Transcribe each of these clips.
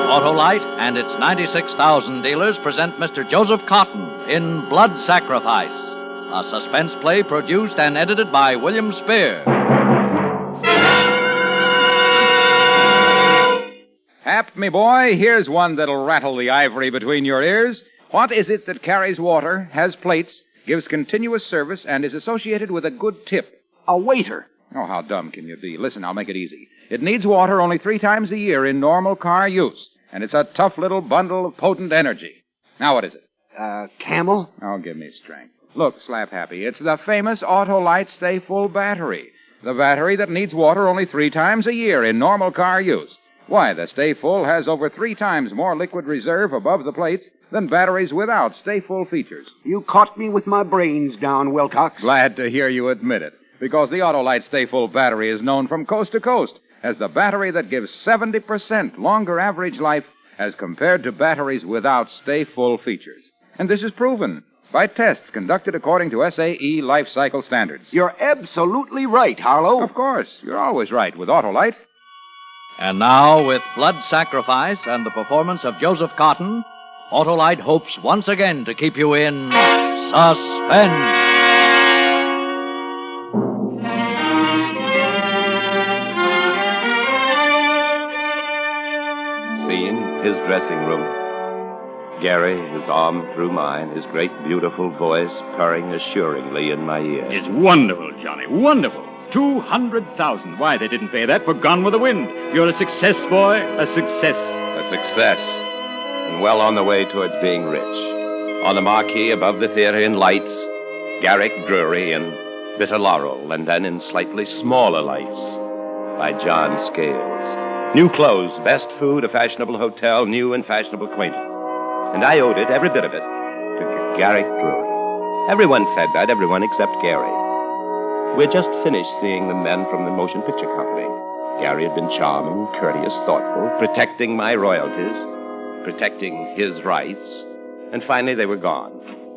Autolite and its 96,000 dealers present Mr. Joseph Cotton in Blood Sacrifice, a suspense play produced and edited by William Spear. Hap, me boy, here's one that'll rattle the ivory between your ears. What is it that carries water, has plates, gives continuous service, and is associated with a good tip? A waiter. Oh, how dumb can you be? Listen, I'll make it easy. It needs water only 3 times a year in normal car use, and it's a tough little bundle of potent energy. Now, what is it? Camel? Oh, give me strength. Look, Slap Happy, it's the famous Autolite Stay Full battery. The battery that needs water only 3 times a year in normal car use. Why, the Stay Full has over 3 times more liquid reserve above the plates than batteries without Stay Full features. You caught me with my brains down, Wilcox. Glad to hear you admit it, because the Autolite Stay Full battery is known from coast to coast as the battery that gives 70% longer average life as compared to batteries without Stay Full features. And this is proven by tests conducted according to SAE life cycle standards. You're absolutely right, Harlow. Of course. You're always right with Autolite. And now, with Blood Sacrifice and the performance of Joseph Cotton, Autolite hopes once again to keep you in suspense. Scene, his dressing room. Gary, his arm through mine, his great, beautiful voice purring assuringly in my ear. It's wonderful, Johnny, wonderful. 200,000. Why, they didn't pay that for Gone with the Wind. You're a success, boy, a success. A success. And well on the way towards being rich. On the marquee above the theater in lights, Garrick Drury in Bitter Laurel, and then in slightly smaller lights by John Scales. New clothes, best food, a fashionable hotel, new and fashionable acquaintance. And I owed it, every bit of it, to Garrick Drury. Everyone said that, everyone except Gary. We had just finished seeing the men from the motion picture company. Gary had been charming, courteous, thoughtful, protecting my royalties, protecting his rights, and finally they were gone.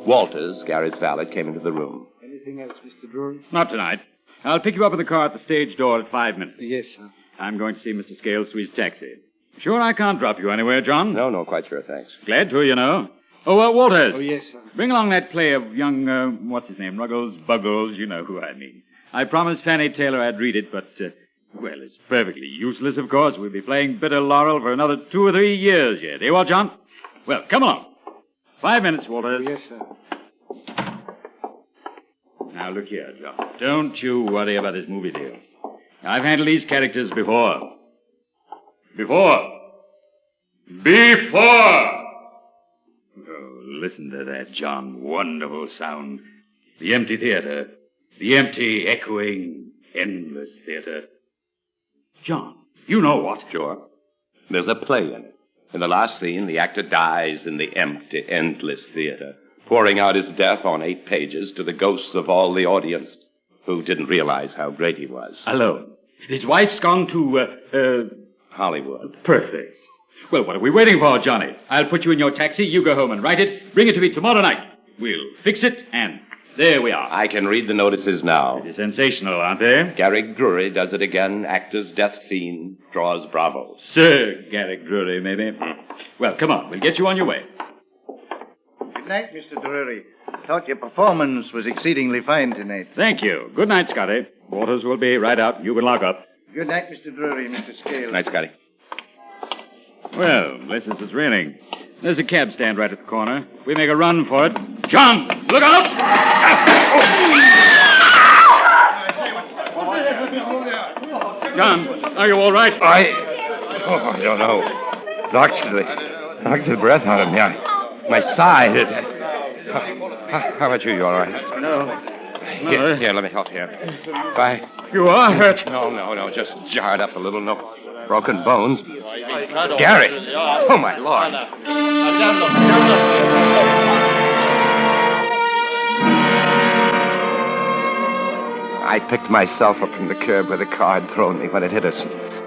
Walters, Gary's valet, came into the room. Anything else, Mr. Drury? Not tonight. I'll pick you up in the car at the stage door at 5 minutes. Yes, sir. I'm going to see Mr. Scales to his taxi. Sure I can't drop you anywhere, John? No, quite sure, thanks. Glad to, you know. Oh, Walters. Oh, yes, sir. Bring along that play of young, what's his name, Ruggles, Buggles, you know who I mean. I promised Fanny Taylor I'd read it, but, well, it's perfectly useless, of course. We'll be playing Bitter Laurel for another 2 or 3 years yet. Eh, what, John? Well, come along. 5 minutes, Walters. Oh, yes, sir. Now, look here, John. Don't you worry about this movie deal. I've handled these characters before. Before! Oh, listen to that, John. Wonderful sound. The empty theater. The empty, echoing, endless theater. John, you know what? Sure. There's a play in it. In the last scene, the actor dies in the empty, endless theater, pouring out his death on 8 pages to the ghosts of all the audience who didn't realize how great he was. Alone. His wife's gone to, Hollywood. Perfect. Well, what are we waiting for, Johnny? I'll put you in your taxi. You go home and write it. Bring it to me tomorrow night. We'll fix it, and there we are. I can read the notices now. They're sensational, aren't they? Garrick Drury does it again. Actor's death scene draws bravos. Sir Garrick Drury, maybe. Well, come on. We'll get you on your way. Good night, Mr. Drury. Thought your performance was exceedingly fine tonight. Thank you. Good night, Scotty. Waters will be right out. You can lock up. Good night, Mr. Drury, Mr. Scales. Good night, Scotty. Well, this is raining. There's a cab stand right at the corner. We make a run for it. John, look out! John, are you all right? I don't know. Knocked the breath out of me. My side. How about you? You all right? No. Here, let me help you. Bye. You are hurt. No. Just jarred up a little. No broken bones. Gary. Oh, my Lord. I picked myself up from the curb where the car had thrown me when it hit us.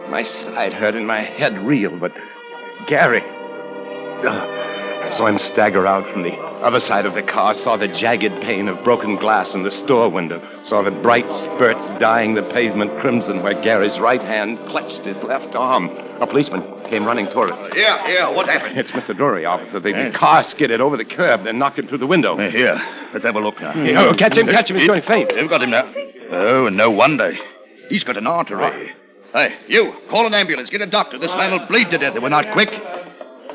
My side hurt and my head reeled, but Gary... Saw him stagger out from the other side of the car. Saw the jagged pane of broken glass in the store window. Saw the bright spurts dyeing the pavement crimson where Gary's right hand clutched his left arm. A policeman came running toward us. Yeah, what happened? It's Mr. Drury, officer. The car skidded over the curb, then knocked him through the window. Here, let's have a look now. Oh, catch him. He's going faint. They've got him now. Oh, and no wonder. He's got an artery. Hey, you, call an ambulance. Get a doctor. This man will bleed to death if we're not quick.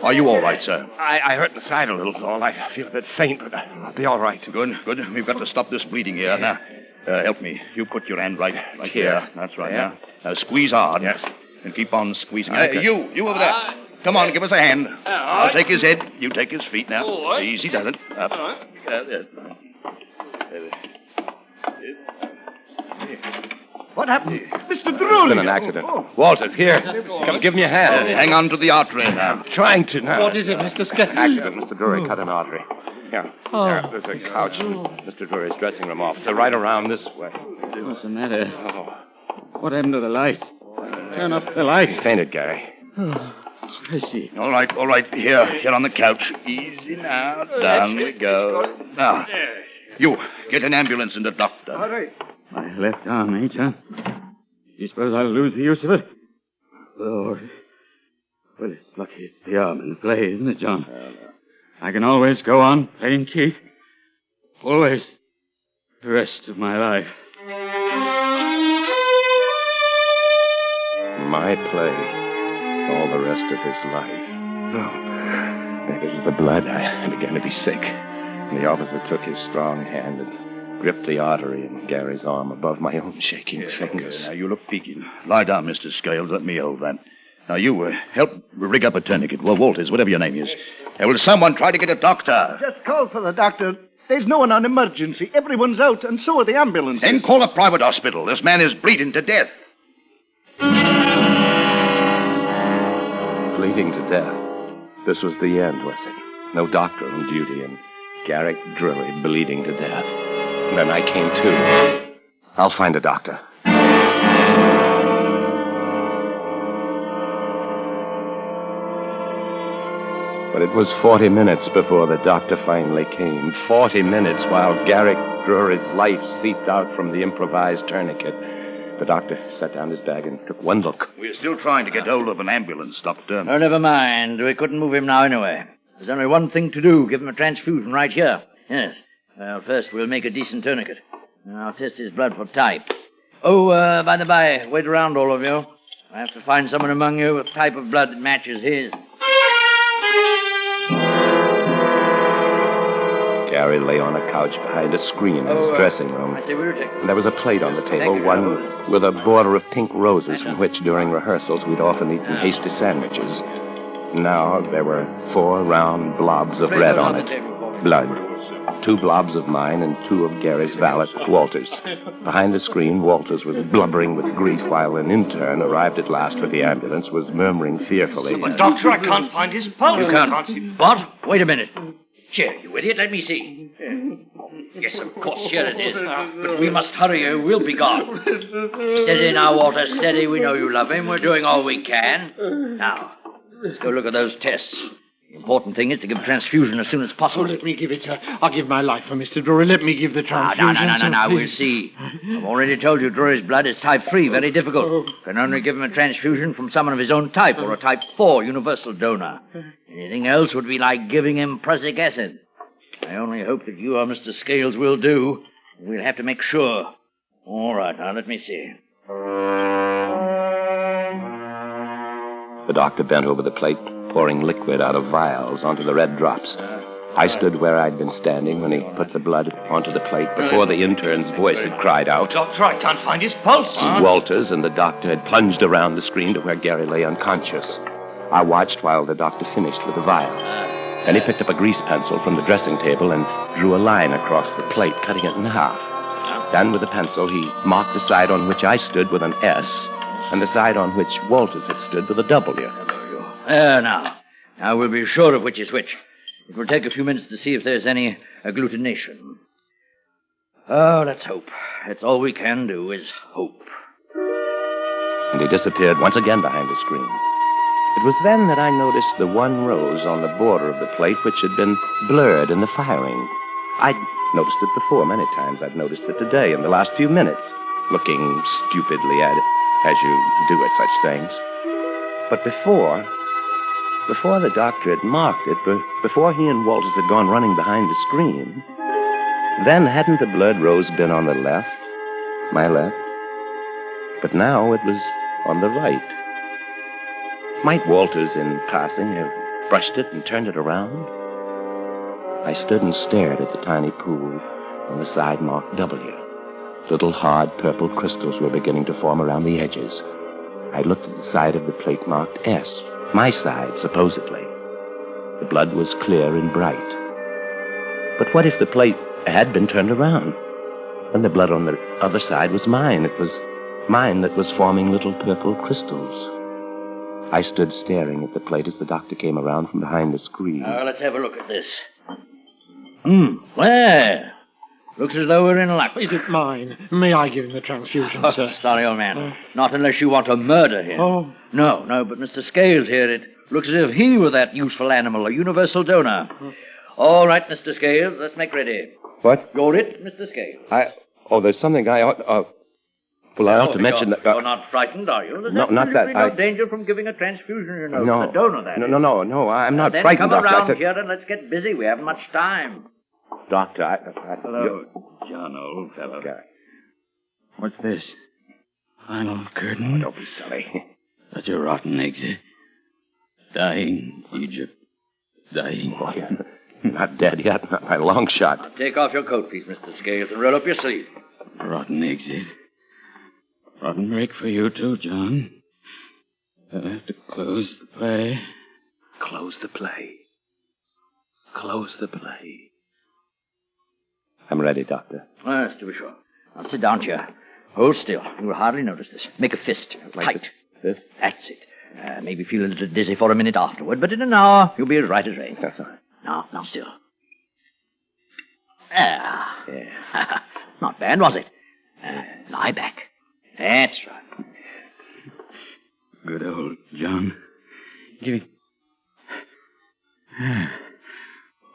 Are you all right, sir? I hurt the side a little, Saul. I feel a bit faint, but I'll be all right. Good. We've got to stop this bleeding here. Now, help me. You put your hand right here. That's right. Yeah. Now, squeeze hard. Yes. And keep on squeezing. You over there. Come on, give us a hand. I'll take his head. You take his feet now. Easy does it. Up. What happened? Mr. Drury. It's been an accident. Walters, here. Come, give me a hand. Hang on to the artery now. I'm trying to now. What is it, Mr. Scales? Accident, Mr. Drury. Cut an artery. Here. There, there's a couch in Mr. Drury's dressing room officer. Right around this way. What's the matter? What happened to the light? Turn up the light. He fainted, Gary. I see. All right. Here on the couch. Easy now. Down we go. Now, you, get an ambulance and a doctor. All right. My left arm, huh? You suppose I'll lose the use of it? Oh, well, it's lucky it's the arm in play, isn't it, John? I can always go on playing Keith. Always. The rest of my life. My play. All the rest of his life. Oh, because of the blood, I began to be sick. And the officer took his strong hand and gripped the artery in Gary's arm above my own shaking fingers. Now, you look peaking. Lie down, Mr. Scales. Let me hold that. Now, you help rig up a tourniquet. Well, Walters, whatever your name is. Will someone try to get a doctor? Just call for the doctor. There's no one on emergency. Everyone's out, and so are the ambulances. Then call a private hospital. This man is bleeding to death. Bleeding to death. This was the end, was it? No doctor on duty, and Garrick Drury bleeding to death. And then I came to. I'll find a doctor. But it was 40 minutes before the doctor finally came. 40 minutes while Garrick Drury's life seeped out from the improvised tourniquet. The doctor set down his bag and took one look. We're still trying to get hold of an ambulance, Doctor. Oh, never mind. We couldn't move him now anyway. There's only one thing to do. Give him a transfusion right here. Yes. Well, first we'll make a decent tourniquet. I'll test his blood for type. Oh, by the by, wait around, all of you. I have to find someone among you with type of blood that matches his. Gary lay on a couch behind a screen in his dressing room. I say we were taking. And there was a plate on the table, one with a border of pink roses from which, during rehearsals, we'd often eaten hasty sandwiches. Now there were 4 round blobs of red on it. Blood. 2 blobs of mine and 2 of Gary's valet, Walters. Behind the screen, Walters was blubbering with grief while an intern, arrived at last with the ambulance, was murmuring fearfully. But, Doctor, I can't find his pulse. You can't. What? Wait a minute. Here, you idiot, let me see. Yes, of course, here it is. But we must hurry or we'll be gone. Steady now, Walter, steady. We know you love him. We're doing all we can. Now, let's go look at those tests. The important thing is to give a transfusion as soon as possible. Let me give it. I'll give my life for Mr. Drury. Let me give the transfusion. No. We'll see. I've already told you Drury's blood is type 3, very difficult. Can only give him a transfusion from someone of his own type or a type 4 universal donor. Anything else would be like giving him prussic acid. I only hope that you or Mr. Scales will do. We'll have to make sure. All right, now let me see. The doctor bent over the plate, pouring liquid out of vials onto the red drops. I stood where I'd been standing when he put the blood onto the plate before the intern's voice had cried out. Doctor, I can't find his pulse. Walters and the doctor had plunged around the screen to where Gary lay unconscious. I watched while the doctor finished with the vials. Then he picked up a grease pencil from the dressing table and drew a line across the plate, cutting it in half. Then with the pencil, he marked the side on which I stood with an S and the side on which Walters had stood with a W. Now we'll be sure of which is which. It will take a few minutes to see if there's any agglutination. Oh, let's hope. That's all we can do is hope. And he disappeared once again behind the screen. It was then that I noticed the one rose on the border of the plate which had been blurred in the firing. I'd noticed it before many times. I've noticed it today in the last few minutes, looking stupidly at it, as you do at such things. But before the doctor had marked it, before he and Walters had gone running behind the screen, then hadn't the blurred rose been on the left, my left? But now it was on the right. Might Walters, in passing, have brushed it and turned it around? I stood and stared at the tiny pool on the side marked W. Little hard purple crystals were beginning to form around the edges. I looked at the side of the plate marked S, my side, supposedly. The blood was clear and bright. But what if the plate had been turned around? And the blood on the other side was mine. It was mine that was forming little purple crystals. I stood staring at the plate as the doctor came around from behind the screen. Let's have a look at this. Well, looks as though we're in luck. Is it mine? May I give him the transfusion, sir? Sorry, old man. Not unless you want to murder him. Oh. No, but Mr. Scales here, it looks as if he were that useful animal, a universal donor. All right, Mr. Scales, let's make ready. What? You're it, Mr. Scales. There's something I ought... Well, I ought to mention that... You're not frightened, are you? There's not that. No danger from giving a transfusion, you know. No. The donor, that is. No, I'm not then frightened, come Doctor. around here and let's get busy. We haven't much time. Doctor, Hello, John, old fellow. Okay. What's this? Final curtain? Don't be silly. Such a rotten exit. Dying, Egypt. Dying. Oh, you're not dead yet, not by a long shot. Now take off your coat, please, Mr. Scales, and roll up your sleeve. Rotten exit. Rotten break for you, too, John. I'll have to close the play. Close the play. Close the play. I'm ready, Doctor. Yes, to be sure. Now sit down here. Hold still. You will hardly notice this. Make a fist. Tight. Fist? That's it. Maybe feel a little dizzy for a minute afterward, but in an hour, you'll be as right as rain. That's all right. Now still. Ah. Yeah. Not bad, was it? Lie back. That's right. Good old John. Give me...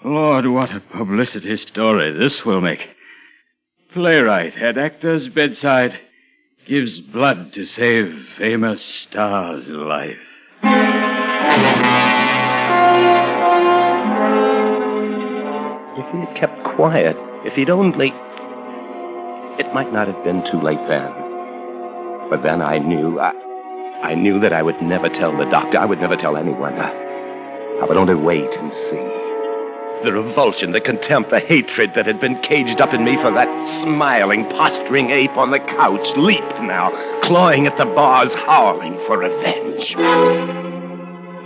Lord, what a publicity story this will make. Playwright at actor's bedside gives blood to save famous star's life. If he had kept quiet, if he'd only... It might not have been too late then. But then I knew that I would never tell the doctor. I would never tell anyone. I would only wait and see. The revulsion, the contempt, the hatred that had been caged up in me for that smiling, posturing ape on the couch leaped now, clawing at the bars, howling for revenge.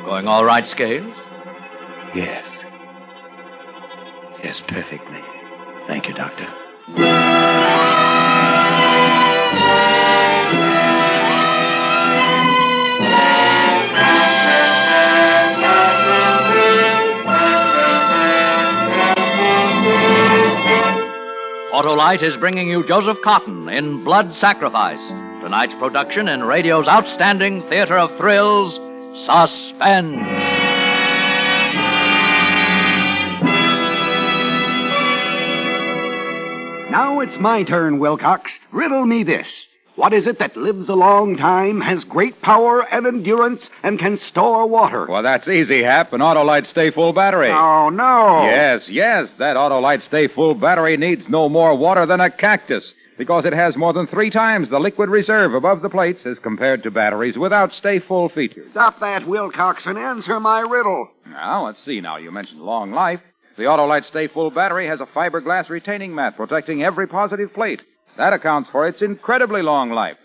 Going all right, Scales? Yes. Yes, perfectly. Thank you, Doctor. Autolite is bringing you Joseph Cotton in Blood Sacrifice, tonight's production in radio's outstanding theater of thrills, Suspense. Now it's my turn, Wilcox. Riddle me this. What is it that lives a long time, has great power and endurance, and can store water? Well, that's easy, Hap. An Autolite Stay Full battery. Oh, no. Yes. That Autolite Stay Full battery needs no more water than a cactus because it has more than 3 times the liquid reserve above the plates as compared to batteries without Stay Full features. Stop that, Wilcox, and answer my riddle. Now, let's see. Now, you mentioned long life. The Autolite Stay Full battery has a fiberglass retaining mat protecting every positive plate. That accounts for its incredibly long life.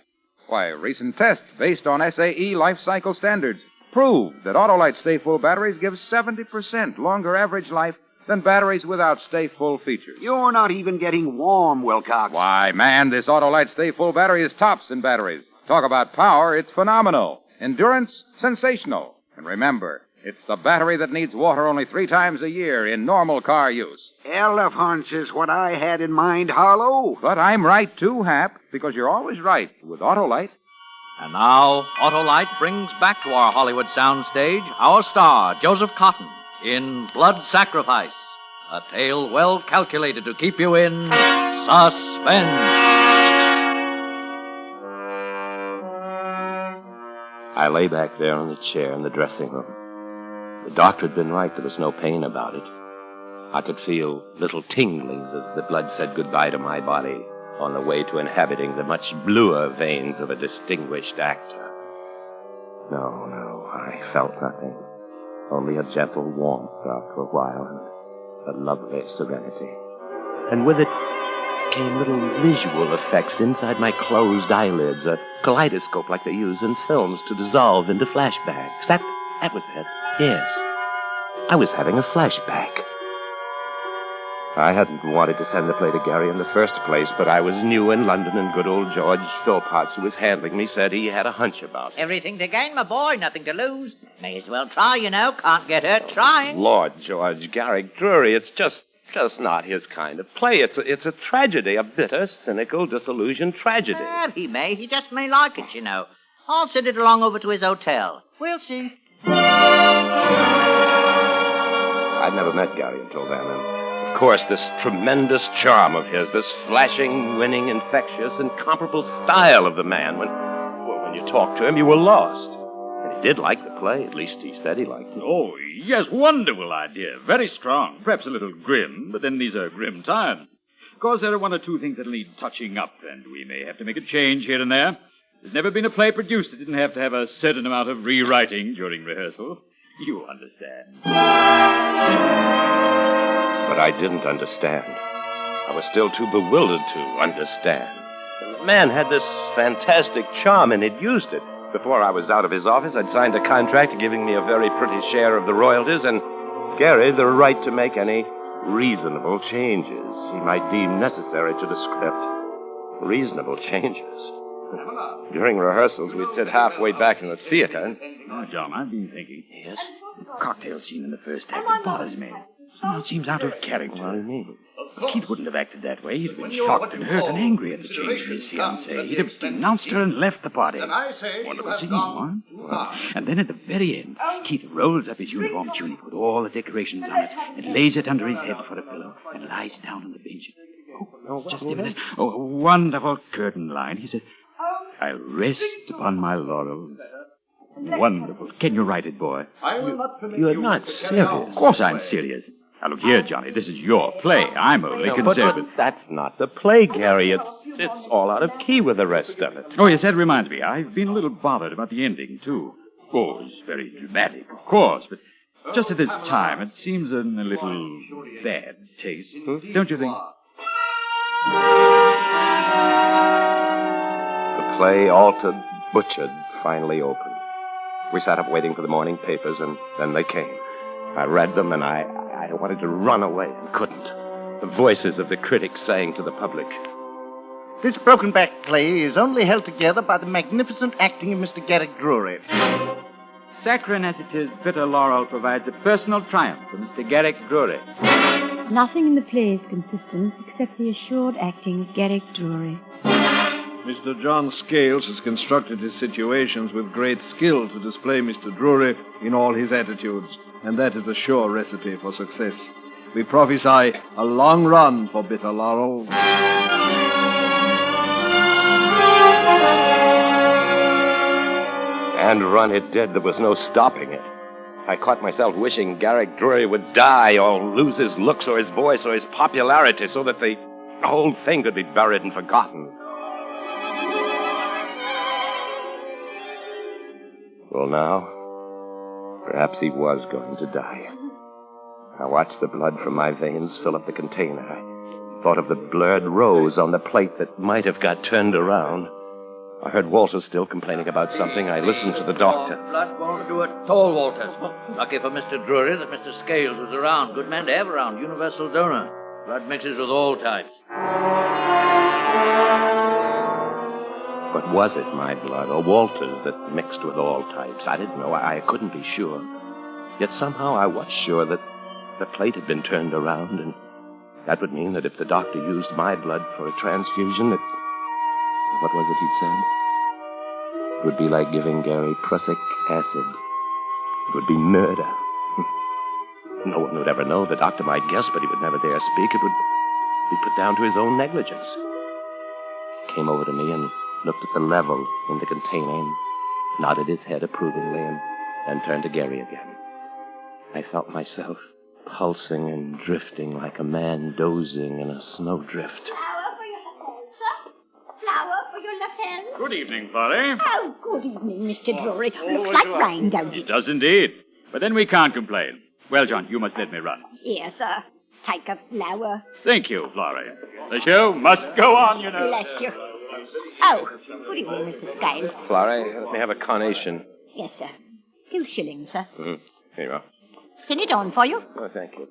Why, recent tests based on SAE life cycle standards prove that Autolite Stay Full batteries give 70% longer average life than batteries without Stay Full features. You're not even getting warm, Wilcox. Why, man, this Autolite Stay Full battery is tops in batteries. Talk about power, it's phenomenal. Endurance, sensational. And remember, it's the battery that needs water only 3 times a year in normal car use. Elephants is what I had in mind, Harlow. But I'm right, too, Hap, because you're always right with Autolite. And now, Autolite brings back to our Hollywood soundstage our star, Joseph Cotton, in Blood Sacrifice, a tale well calculated to keep you in suspense. I lay back there on the chair in the dressing room. The doctor had been right. There was no pain about it. I could feel little tinglings as the blood said goodbye to my body on the way to inhabiting the much bluer veins of a distinguished actor. No, I felt nothing. Only a gentle warmth after a while and a lovely serenity. And with it came little visual effects inside my closed eyelids, a kaleidoscope like they use in films to dissolve into flashbacks. That was it. Yes. I was having a flashback. I hadn't wanted to send the play to Gary in the first place, but I was new in London, and good old George Philpotts, who was handling me, said he had a hunch about it. Everything to gain, my boy, nothing to lose. May as well try, you know. Can't get hurt trying. Lord, George, Garrick Drury, it's just not his kind of play. It's a tragedy, a bitter, cynical, disillusioned tragedy. Well, he just may like it, you know. I'll send it along over to his hotel. We'll see. I'd never met Gary until then, and of course, this tremendous charm of his, this flashing, winning, infectious, incomparable style of the man, when you talked to him, you were lost. And he did like the play, at least he said he liked it. Oh, yes, wonderful idea. Very strong. Perhaps a little grim, but then these are grim times. Of course, there are one or two things that need touching up, and we may have to make a change here and there. There's never been a play produced that didn't have to have a certain amount of rewriting during rehearsal. You understand. But I didn't understand. I was still too bewildered to understand. The man had this fantastic charm, and he'd used it. Before I was out of his office, I'd signed a contract giving me a very pretty share of the royalties, and Gary the right to make any reasonable changes he might deem necessary to the script. Reasonable changes. During rehearsals, we'd sit halfway back in the theater. And... Oh, John, I've been thinking. Yes? The cocktail scene in the first act bothers me. It seems out of character. What do you mean? Keith wouldn't have acted that way. He'd have been shocked and hurt and angry at the change in his fiancée. He'd have denounced her and left the party. Wonderful scene, huh? And then at the very end, Keith rolls up his uniform tunic with all the decorations on it and lays it under his head for a pillow and lies down on the bench. Oh, just a minute. Oh, a wonderful curtain line. He said, "I'll rest upon my laurels." Wonderful. Can you write it, boy? You're not serious. Of course I'm serious. Now, look here, Johnny. This is your play. I'm only concerned with... But that's not the play, Gary. It's all out of key with the rest of it. Oh, yes, that reminds me. I've been a little bothered about the ending, too. Oh, it's very dramatic, of course, but just at this time, it seems in a little bad taste. Don't you think? The play, altered, butchered, finally opened. We sat up waiting for the morning papers, and then they came. I read them, and I wanted to run away and couldn't. The voices of the critics saying to the public, This broken-back play is only held together by the magnificent acting of Mr. Garrick Drury. Saccharine as it is, bitter laurel provides a personal triumph for Mr. Garrick Drury. Nothing in the play is consistent except the assured acting of Garrick Drury. Mr. John Scales has constructed his situations with great skill to display Mr. Drury in all his attitudes, and that is a sure recipe for success. We prophesy a long run for bitter laurel. And run it did. There was no stopping it. I caught myself wishing Garrick Drury would die or lose his looks or his voice or his popularity so that the whole thing could be buried and forgotten. Well, now, perhaps he was going to die. I watched the blood from my veins fill up the container. I thought of the blurred rose on the plate that might have got turned around. I heard Walters still complaining about something. I listened to the doctor. Blood won't do it at all, Walters. Lucky for Mr. Drury that Mr. Scales was around. Good man to have around. Universal donor. Blood mixes with all types. But was it my blood or Walter's that mixed with all types? I didn't know. I couldn't be sure. Yet somehow I was sure that the plate had been turned around, and that would mean that if the doctor used my blood for a transfusion, that... What was it he'd said? It would be like giving Gary prussic acid. It would be murder. No one would ever know. The doctor might guess, but he would never dare speak. It would be put down to his own negligence. He came over to me and looked at the level in the container and nodded his head approvingly and turned to Gary again. I felt myself pulsing and drifting like a man dozing in a snowdrift. Flower for your lapel, sir. Flower for your lapel. Good evening, Florrie. Oh, good evening, Mr. Drury. Looks like rain, don't It it? does indeed. But then we can't complain. Well, John, you must let me run. Here, sir. Take a flower. Thank you, Florrie. The show must go on, you know. Bless you. Oh, good evening, Mrs. Scales. Florrie, let me have a carnation. Yes, sir. 2 shillings, sir. Mm-hmm. Here you are. Send it on for you. Oh, thank you.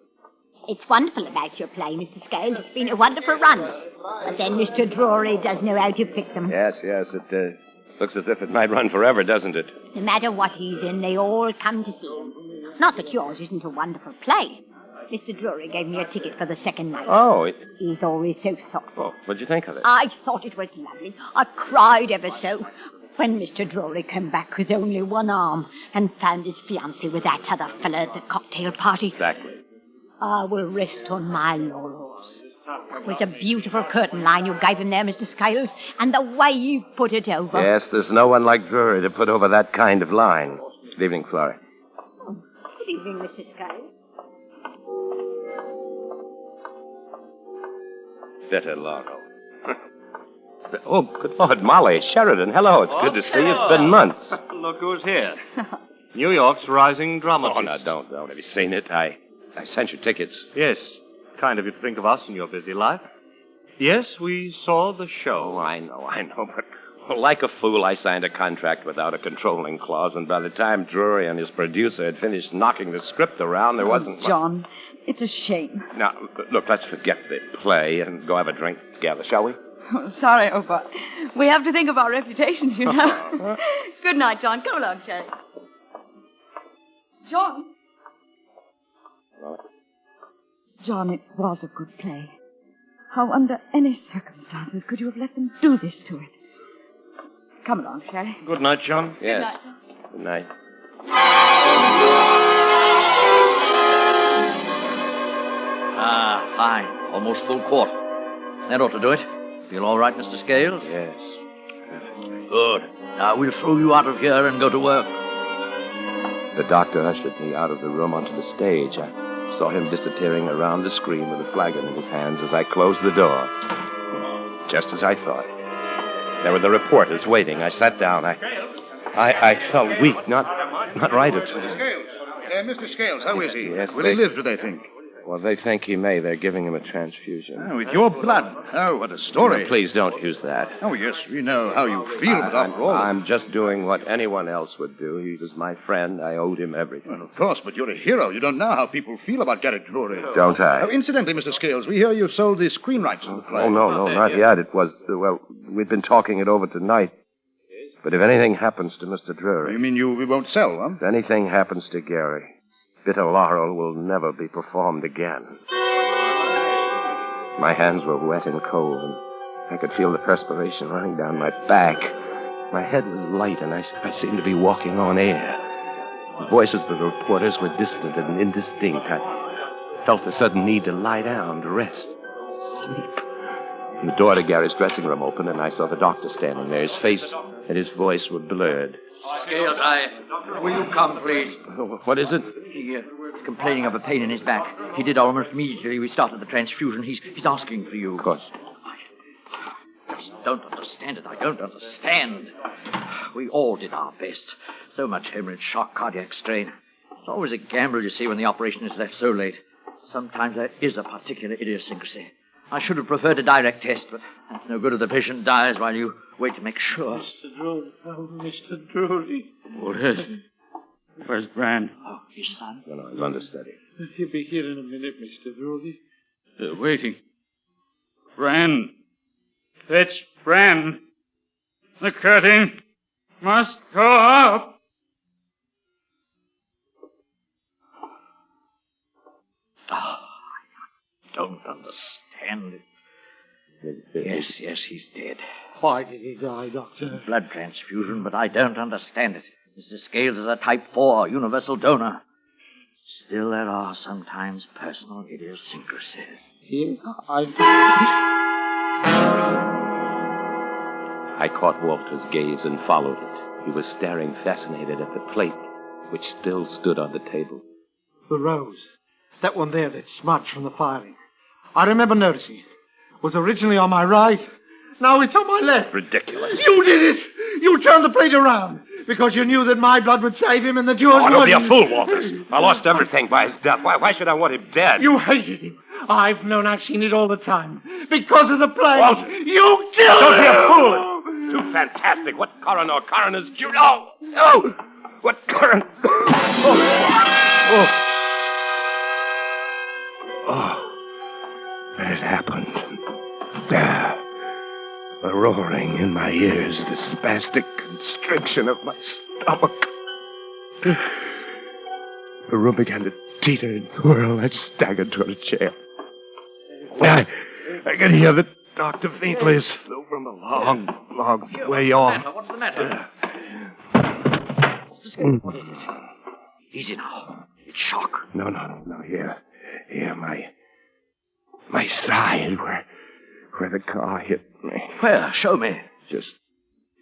It's wonderful about your play, Mr. Scales. It's been a wonderful run. But then Mr. Drury does know how to pick them. Yes, it looks as if it might run forever, doesn't it? No matter what he's in, they all come to see him. Not that yours isn't a wonderful play. Mr. Drury gave me a ticket for the second night. Oh, He's always so thoughtful. what'd you think of it? I thought it was lovely. I cried ever so when Mr. Drury came back with only one arm and found his fiancée with that other fella at the cocktail party. Exactly. I will rest on my laurels. It was a beautiful curtain line you gave him there, Mr. Scales, and the way you put it over. Yes, there's no one like Drury to put over that kind of line. Good evening, Florrie. Good evening, Mr. Scales. Bitter Laurel. Oh, good Lord, Molly, Sheridan, hello. It's good to see you. It's been months. Look who's here. New York's rising dramatist. Oh, no, don't. Have you seen it? I sent you tickets. Yes. Kind of you to think of us in your busy life. Yes, we saw the show. Oh, I know, but like a fool, I signed a contract without a controlling clause, and by the time Drury and his producer had finished knocking the script around, there wasn't... John, it's a shame. Now, look, let's forget the play and go have a drink together, shall we? Oh, sorry, Opa. We have to think of our reputations, you know. Good night, John. Come along, Sherry. John. John, it was a good play. How under any circumstances could you have let them do this to it? Come along, Sherry. Good night, John. Yes. Good night. Ah, fine. Almost full quart. That ought to do it. Feel all right, Mr. Scales? Yes. Good. Now we'll throw you out of here and go to work. The doctor ushered me out of the room onto the stage. I saw him disappearing around the screen with a flagon in his hands as I closed the door. Just as I thought. There were the reporters waiting. I sat down. I felt weak, not right at all. Mr. Scales, how is he? Yes, Will he live, do they think? Well, they think he may. They're giving him a transfusion. Oh, with your blood. Oh, what a story. No, please don't use that. Oh, yes, we know how you feel, but after all... I'm just doing what anyone else would do. He was my friend. I owed him everything. Well, of course, but you're a hero. You don't know how people feel about Garrick Drury. Don't I? Oh, incidentally, Mr. Scales, we hear you've sold the screen rights of the play. Oh, no, not yet. It was, we'd been talking it over tonight. But if anything happens to Mr. Drury... You mean we won't sell, huh? If anything happens to Gary, Bitter Laurel will never be performed again. My hands were wet and cold, and I could feel the perspiration running down my back. My head was light, and I seemed to be walking on air. The voices of the reporters were distant and indistinct. I felt the sudden need to lie down, to rest, sleep. And the door to Gary's dressing room opened, and I saw the doctor standing there. His face and his voice were blurred. Scales, will you come, please? What is it? He's complaining of a pain in his back. He did almost immediately. We started the transfusion. He's asking for you. Of course. I just don't understand it. I don't understand. We all did our best. So much hemorrhage, shock, cardiac strain. It's always a gamble, you see, when the operation is left so late. Sometimes there is a particular idiosyncrasy. I should have preferred a direct test, but that's no good if the patient dies while you wait to make sure. Mr. Drury. Oh, Mr. Drury. What is it? Where's Bran? Oh, his son. No, he's understudy. He'll be here in a minute, Mr. Drury. They're waiting. Bran. Fetch Bran. The curtain must go up. Oh, I don't understand it. Yes, he's dead. Why did he die, Doctor? Blood transfusion, but I don't understand it. Mr. Scales is a type 4 universal donor. Still, there are sometimes personal idiosyncrasies. Here, I caught Walter's gaze and followed it. He was staring fascinated at the plate, which still stood on the table. The rose. That one there that's smudged from the firing. I remember noticing it. It was originally on my right. Now it's on my left. Ridiculous. You did it! You turned the plate around because you knew that my blood would save him and that yours don't be wouldn't. a fool, Walters. I lost everything by his death. Why should I want him dead? You hated him. I've known, I've seen it all the time. Because of the play. Walter. You killed Don't him! be a fool. Too fantastic. What coroner's jury? No! What coroner? It happened. There. The roaring in my ears, the spastic constriction of my stomach. The room began to teeter and whirl. I staggered toward a chair. I could hear the doctor faintly as though from a long way off. What's the matter? What is it? Easy now. It's shock. No. Here, my side, where the car hit me. Where? Show me. Just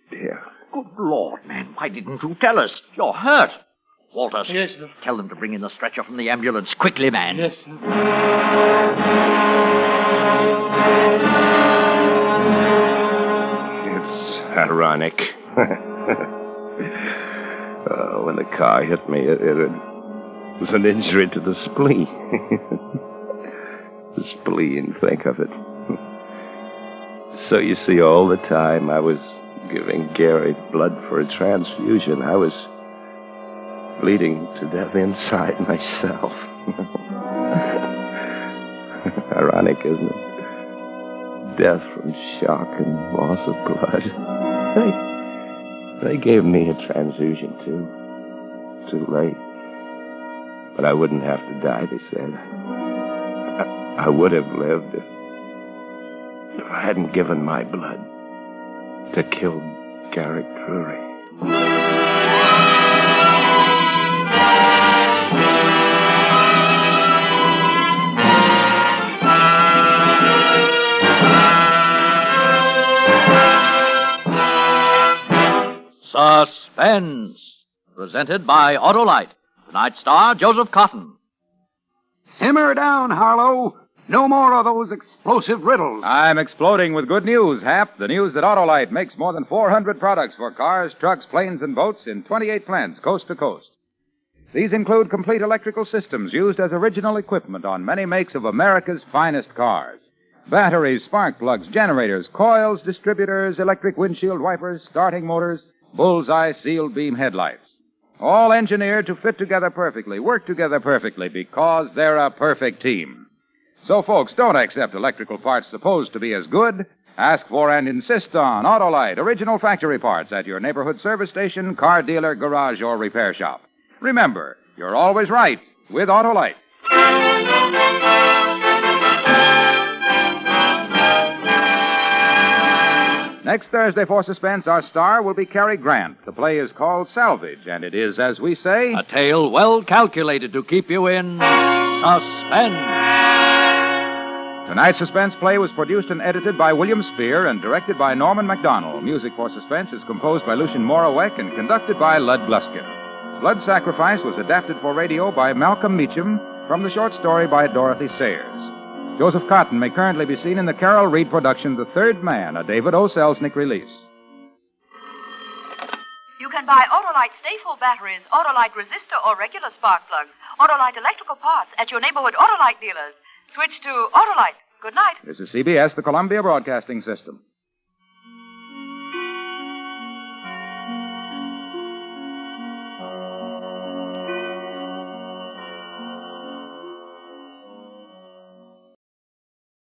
here. Good Lord, man. Why didn't you tell us? You're hurt. Walters. Yes, sir. Tell them to bring in the stretcher from the ambulance. Quickly, man. Yes, sir. It's ironic. When the car hit me, it was an injury to the spleen. The spleen, think of it. So you see, all the time I was giving Gary blood for a transfusion, I was bleeding to death inside myself. Ironic, isn't it? Death from shock and loss of blood. They gave me a transfusion, too late. But I wouldn't have to die, they said. I would have lived if I hadn't given my blood to kill Garrick Drury. Suspense. Presented by Autolite. Tonight's star, Joseph Cotton. Simmer down, Harlow. No more of those explosive riddles. I'm exploding with good news, Hap. The news that Autolite makes more than 400 products for cars, trucks, planes, and boats in 28 plants, coast to coast. These include complete electrical systems used as original equipment on many makes of America's finest cars. Batteries, spark plugs, generators, coils, distributors, electric windshield wipers, starting motors, bullseye sealed beam headlights. All engineered to fit together perfectly, work together perfectly, because they're a perfect team. So, folks, don't accept electrical parts supposed to be as good. Ask for and insist on Autolite, original factory parts at your neighborhood service station, car dealer, garage, or repair shop. Remember, you're always right with Autolite. Next Thursday for Suspense, our star will be Cary Grant. The play is called Salvage, and it is, as we say, a tale well calculated to keep you in suspense. Tonight's Suspense play was produced and edited by William Spear and directed by Norman MacDonald. Music for Suspense is composed by Lucien Morawek and conducted by Lud Gluskin. Blood Sacrifice was adapted for radio by Malcolm Meacham from the short story by Dorothy Sayers. Joseph Cotton may currently be seen in the Carol Reed production, The Third Man, a David O. Selznick release. You can buy Autolite Stay-Full batteries, Autolite resistor or regular spark plugs, Autolite electrical parts at your neighborhood Autolite dealers. Switch to Autolite. Good night. This is CBS, the Columbia Broadcasting System.